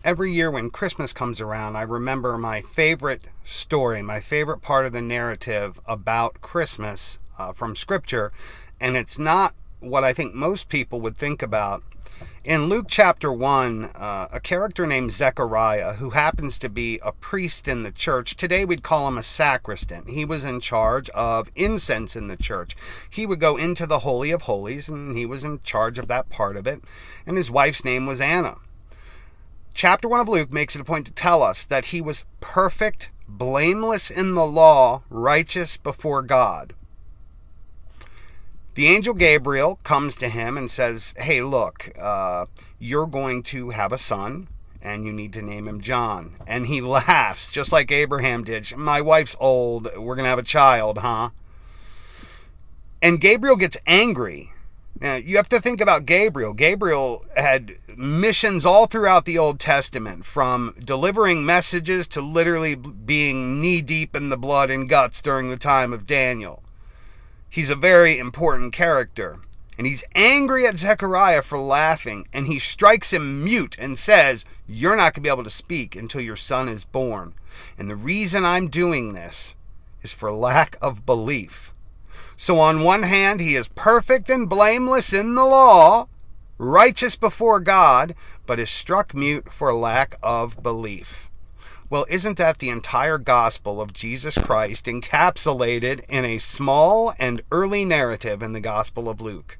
every year when Christmas comes around, I remember my favorite story, my favorite part of the narrative about Christmas from Scripture, and it's not what I think most people would think about. In Luke chapter 1, a character named Zechariah, who happens to be a priest in the church, today we'd call him a sacristan. He was in charge of incense in the church. He would go into the Holy of Holies, and he was in charge of that part of it, and his wife's name was Anna. Chapter 1 of Luke makes it a point to tell us that he was perfect, blameless in the law, righteous before God. The angel Gabriel comes to him and says, hey, look, you're going to have a son, and you need to name him John. And he laughs, just like Abraham did. My wife's old. We're going to have a child, huh? And Gabriel gets angry. Now, you have to think about Gabriel. Gabriel had missions all throughout the Old Testament, from delivering messages to literally being knee-deep in the blood and guts during the time of Daniel. He's a very important character, and he's angry at Zechariah for laughing, and he strikes him mute and says, you're not going to be able to speak until your son is born. And the reason I'm doing this is for lack of belief. So on one hand, he is perfect and blameless in the law, righteous before God, but is struck mute for lack of belief. Well, isn't that the entire gospel of Jesus Christ encapsulated in a small and early narrative in the Gospel of Luke?